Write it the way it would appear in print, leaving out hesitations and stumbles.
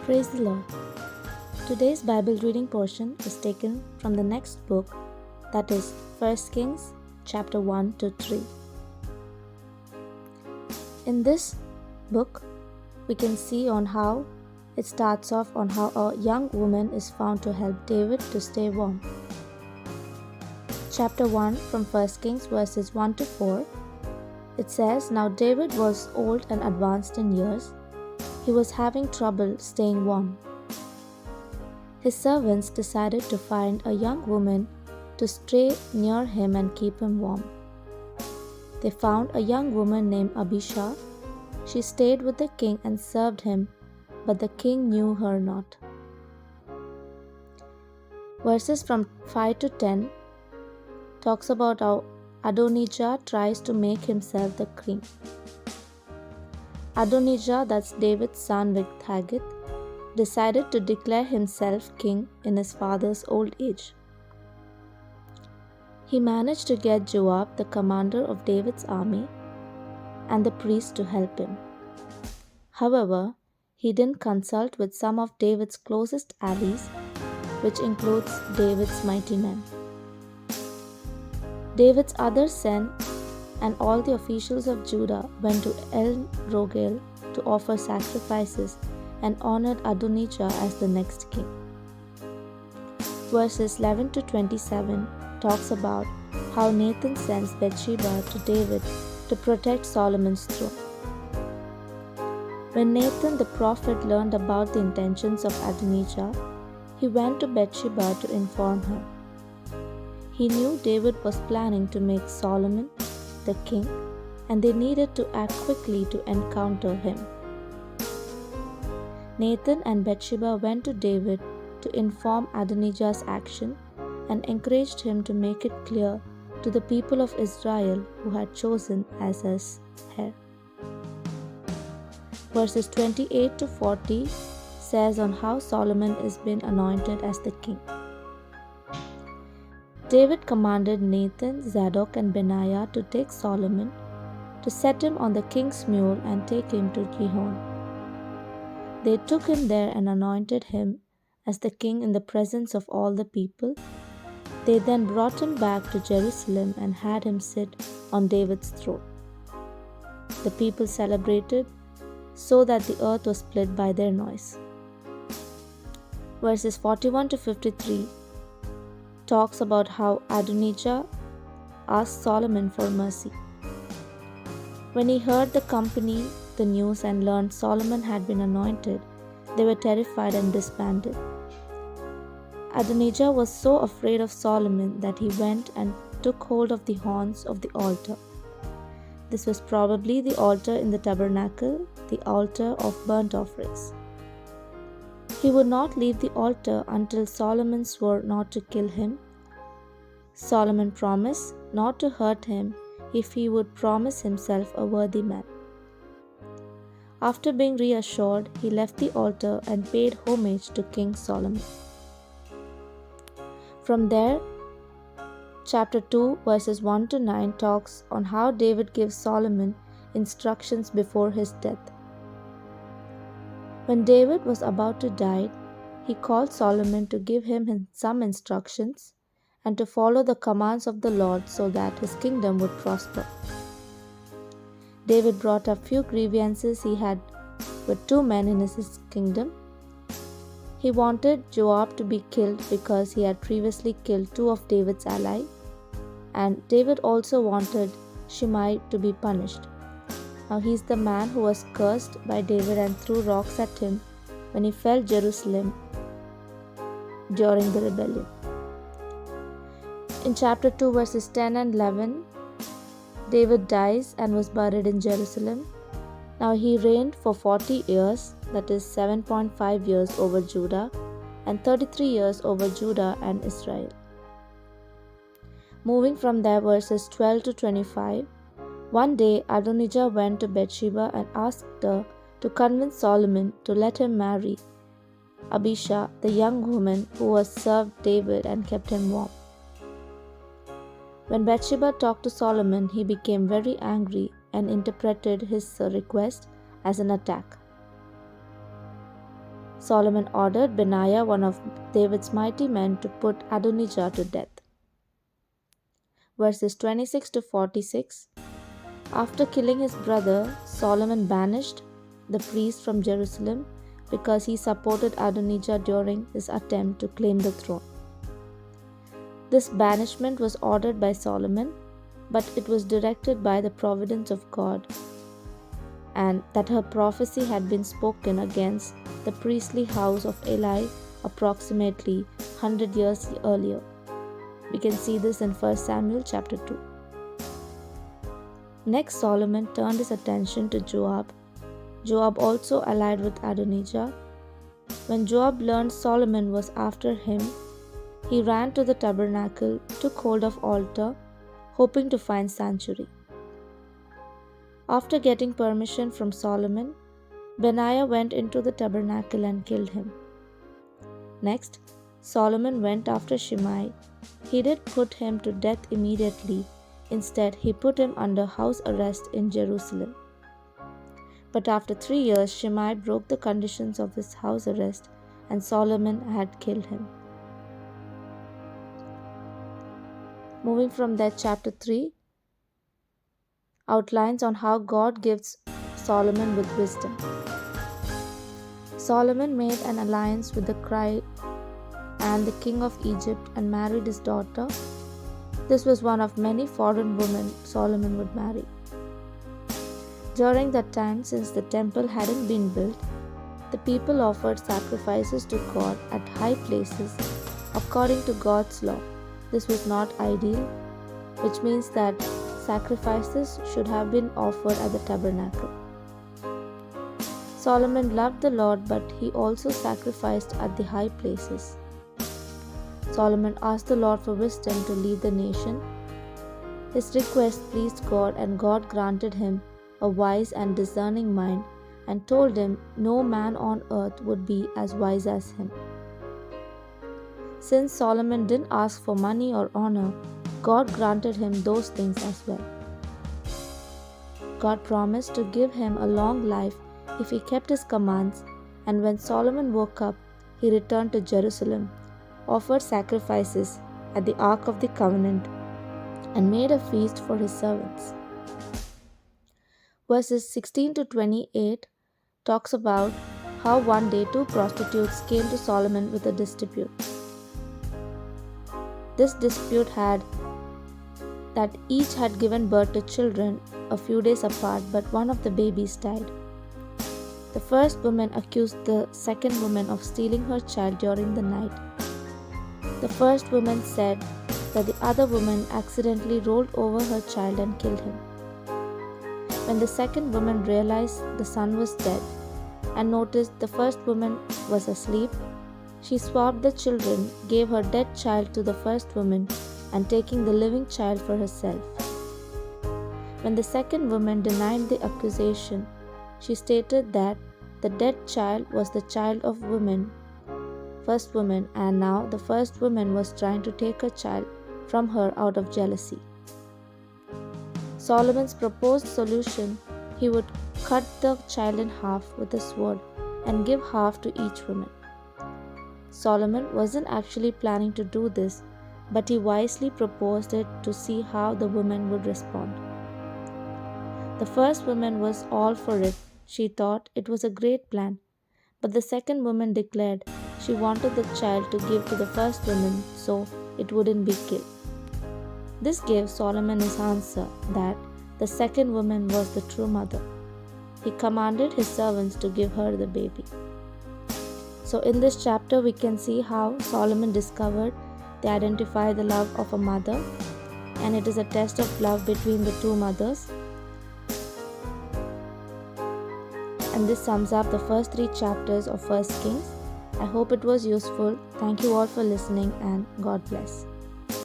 Praise the Lord. Today's Bible reading portion is taken from the next book, that is 1 Kings chapter 1 to 3. In this book, we can see on how it starts off on how a young woman is found to help David to stay warm. Chapter 1 from 1 Kings verses 1 to 4, it says, Now David was old and advanced in years. He was having trouble staying warm. His servants decided to find a young woman to stay near him and keep him warm. They found a young woman named Abishai. She stayed with the king and served him, but the king knew her not. Verses from 5 to 10 talks about how Adonijah tries to make himself the king. Adonijah, that's David's son with Haggith, decided to declare himself king in his father's old age. He managed to get Joab, the commander of David's army, and the priest to help him. However, he didn't consult with some of David's closest allies, which includes David's mighty men. David's other son and all the officials of Judah went to El Rogel to offer sacrifices and honored Adonijah as the next king. Verses 11 to 27 talks about how Nathan sends Bathsheba to David to protect Solomon's throne. When Nathan the prophet learned about the intentions of Adonijah, he went to Bathsheba to inform her. He knew David was planning to make Solomon the king, and they needed to act quickly to encounter him. Nathan and Bathsheba went to David to inform Adonijah's action and encouraged him to make it clear to the people of Israel who had chosen as his heir. Verses 28 to 40 says on how Solomon is being anointed as the king. David commanded Nathan, Zadok, and Benaiah to take Solomon, to set him on the king's mule and take him to Gihon. They took him there and anointed him as the king in the presence of all the people. They then brought him back to Jerusalem and had him sit on David's throne. The people celebrated so that the earth was split by their noise. Verses 41 to 53 talks about how Adonijah asked Solomon for mercy. When he heard the news and learned Solomon had been anointed, they were terrified and disbanded. Adonijah was so afraid of Solomon that he went and took hold of the horns of the altar. This was probably the altar in the tabernacle, the altar of burnt offerings. He would not leave the altar until Solomon swore not to kill him. Solomon promised not to hurt him if he would promise himself a worthy man. After being reassured, he left the altar and paid homage to King Solomon. From there, chapter 2 verses 1 to 9 talks on how David gives Solomon instructions before his death. When David was about to die, he called Solomon to give him some instructions and to follow the commands of the Lord so that his kingdom would prosper. David brought up few grievances he had with two men in his kingdom. He wanted Joab to be killed because he had previously killed two of David's allies, and David also wanted Shimei to be punished. Now he is the man who was cursed by David and threw rocks at him when he fell Jerusalem during the rebellion. In chapter 2 verses 10 and 11, David dies and was buried in Jerusalem. Now he reigned for 40 years, that is 7.5 years over Judah and 33 years over Judah and Israel. Moving from there, verses 12 to 25, one day Adonijah went to Bathsheba and asked her to convince Solomon to let him marry Abishai, the young woman who had served David and kept him warm. When Bathsheba talked to Solomon, he became very angry and interpreted his request as an attack. Solomon ordered Benaiah, one of David's mighty men, to put Adonijah to death. Verses 26 to 46. After killing his brother, Solomon banished the priest from Jerusalem because he supported Adonijah during his attempt to claim the throne. This banishment was ordered by Solomon, but it was directed by the providence of God, and that her prophecy had been spoken against the priestly house of Eli approximately 100 years earlier. We can see this in 1 Samuel chapter 2. Next, Solomon turned his attention to Joab. Joab also allied with Adonijah. When Joab learned Solomon was after him, he ran to the tabernacle, took hold of altar, hoping to find sanctuary. After getting permission from Solomon, Benaiah went into the tabernacle and killed him. Next, Solomon went after Shimei. He did put him to death immediately. Instead, he put him under house arrest in Jerusalem. But after 3 years, Shimei broke the conditions of his house arrest, and Solomon had killed him. Moving from there, chapter 3 outlines on how God gives Solomon with wisdom. Solomon made an alliance with the Cry and the king of Egypt and married his daughter. This was one of many foreign women Solomon would marry. During that time, since the temple hadn't been built, the people offered sacrifices to God at high places according to God's law. This was not ideal, which means that sacrifices should have been offered at the tabernacle. Solomon loved the Lord, but he also sacrificed at the high places. Solomon asked the Lord for wisdom to lead the nation. His request pleased God, and God granted him a wise and discerning mind and told him no man on earth would be as wise as him. Since Solomon didn't ask for money or honor, God granted him those things as well. God promised to give him a long life if he kept his commands, and when Solomon woke up, he returned to Jerusalem, offered sacrifices at the Ark of the Covenant, and made a feast for his servants. Verses 16 to 28 talks about how one day 2 prostitutes came to Solomon with a dispute. This dispute had that each had given birth to children a few days apart, but one of the babies died. The first woman accused the second woman of stealing her child during the night. The first woman said that the other woman accidentally rolled over her child and killed him. When the second woman realized the son was dead and noticed the first woman was asleep, she swapped the children, gave her dead child to the first woman, and taking the living child for herself. When the second woman denied the accusation, she stated that the dead child was the child of first woman, and now the first woman was trying to take her child from her out of jealousy. Solomon's proposed solution: he would cut the child in half with a sword and give half to each woman. Solomon wasn't actually planning to do this, but he wisely proposed it to see how the woman would respond. The first woman was all for it. She thought it was a great plan, but the second woman declared she wanted the child to give to the first woman so it wouldn't be killed. This gave Solomon his answer that the second woman was the true mother. He commanded his servants to give her the baby. So in this chapter we can see how Solomon discovered they identify the love of a mother, and it is a test of love between the two mothers. And this sums up the first 3 chapters of 1 Kings. I hope it was useful. Thank you all for listening, and God bless.